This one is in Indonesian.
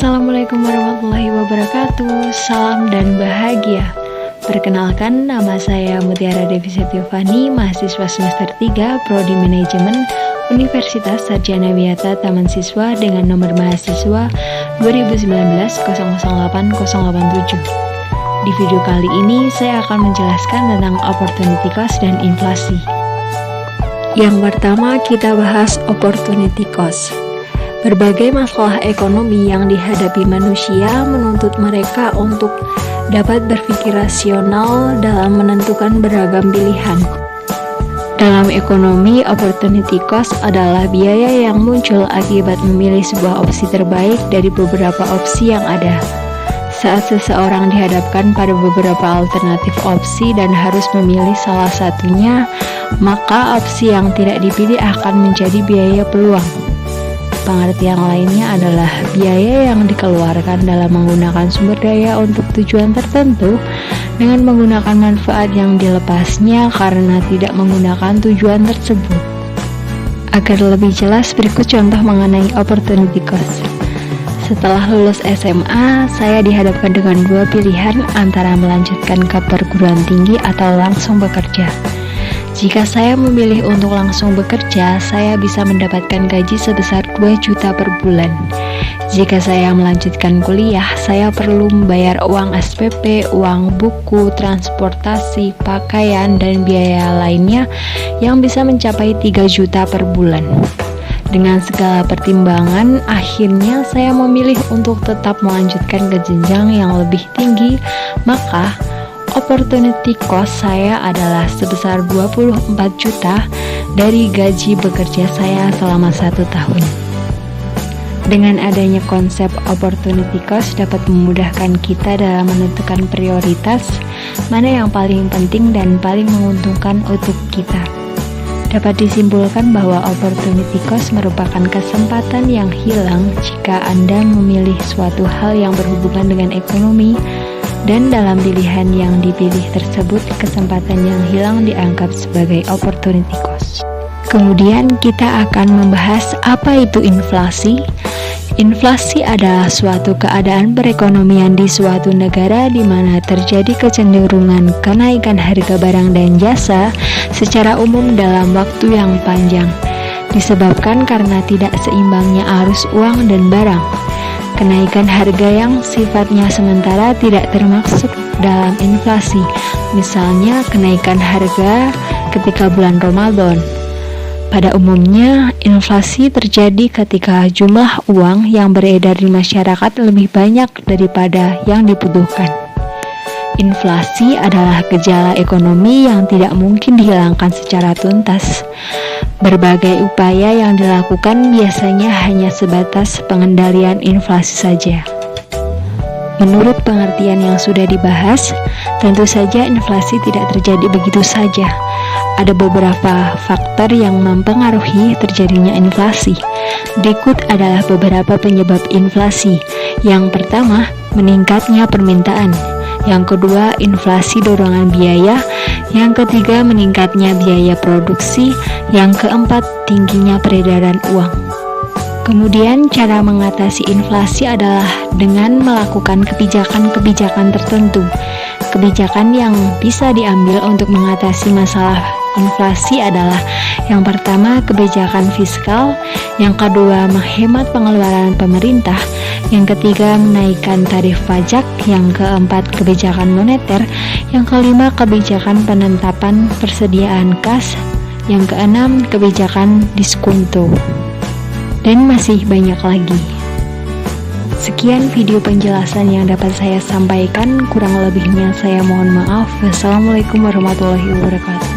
Assalamualaikum warahmatullahi wabarakatuh. Salam dan bahagia. Perkenalkan, nama saya Mutiara Devi Setiavani, mahasiswa semester 3 Prodi Manajemen Universitas Sarjana Wiyata Taman Siswa dengan nomor mahasiswa 2019-008087. Di video kali ini saya akan menjelaskan tentang opportunity cost dan inflasi. Yang pertama, kita bahas opportunity cost. Berbagai masalah ekonomi yang dihadapi manusia menuntut mereka untuk dapat berpikir rasional dalam menentukan beragam pilihan. Dalam ekonomi, opportunity cost adalah biaya yang muncul akibat memilih sebuah opsi terbaik dari beberapa opsi yang ada. Saat seseorang dihadapkan pada beberapa alternatif opsi dan harus memilih salah satunya, maka opsi yang tidak dipilih akan menjadi biaya peluang. Pengertian lainnya adalah biaya yang dikeluarkan dalam menggunakan sumber daya untuk tujuan tertentu dengan menggunakan manfaat yang dilepasnya karena tidak menggunakan tujuan tersebut. Agar lebih jelas, berikut contoh mengenai opportunity cost. Setelah lulus SMA, saya dihadapkan dengan dua pilihan antara melanjutkan ke perguruan tinggi atau langsung bekerja. Jika saya memilih untuk langsung bekerja, saya bisa mendapatkan gaji sebesar 2 juta per bulan. Jika saya melanjutkan kuliah, saya perlu membayar uang SPP, uang buku, transportasi, pakaian, dan biaya lainnya yang bisa mencapai 3 juta per bulan. Dengan segala pertimbangan, akhirnya saya memilih untuk tetap melanjutkan ke jenjang yang lebih tinggi, maka opportunity cost saya adalah sebesar 24 juta dari gaji bekerja saya selama 1 tahun. Dengan adanya konsep opportunity cost dapat memudahkan kita dalam menentukan prioritas mana yang paling penting dan paling menguntungkan untuk kita. Dapat disimpulkan bahwa opportunity cost merupakan kesempatan yang hilang jika Anda memilih suatu hal yang berhubungan dengan ekonomi, dan dalam pilihan yang dipilih tersebut, kesempatan yang hilang dianggap sebagai opportunity cost. Kemudian kita akan membahas apa itu inflasi. Inflasi adalah suatu keadaan perekonomian di suatu negara di mana terjadi kecenderungan kenaikan harga barang dan jasa secara umum dalam waktu yang panjang, disebabkan karena tidak seimbangnya arus uang dan barang. Kenaikan harga yang sifatnya sementara tidak termasuk dalam inflasi. Misalnya, kenaikan harga ketika bulan Ramadan. Pada umumnya, inflasi terjadi ketika jumlah uang yang beredar di masyarakat lebih banyak daripada yang dibutuhkan. Inflasi adalah gejala ekonomi yang tidak mungkin dihilangkan secara tuntas. Berbagai upaya yang dilakukan biasanya hanya sebatas pengendalian inflasi saja. Menurut pengertian yang sudah dibahas, tentu saja inflasi tidak terjadi begitu saja. Ada beberapa faktor yang mempengaruhi terjadinya inflasi. Berikut adalah beberapa penyebab inflasi. Yang pertama, meningkatnya permintaan. Yang kedua, inflasi dorongan biaya. Yang ketiga, meningkatnya biaya produksi. Yang keempat, tingginya peredaran uang. Kemudian, cara mengatasi inflasi adalah dengan melakukan kebijakan-kebijakan tertentu. Kebijakan yang bisa diambil untuk mengatasi masalah inflasi adalah: yang pertama, kebijakan fiskal. Yang kedua, menghemat pengeluaran pemerintah. Yang ketiga, menaikkan tarif pajak. Yang keempat, kebijakan moneter. Yang kelima, kebijakan penetapan persediaan kas. Yang keenam, kebijakan diskonto. Dan masih banyak lagi. Sekian video penjelasan yang dapat saya sampaikan. Kurang lebihnya saya mohon maaf. Wassalamualaikum warahmatullahi wabarakatuh.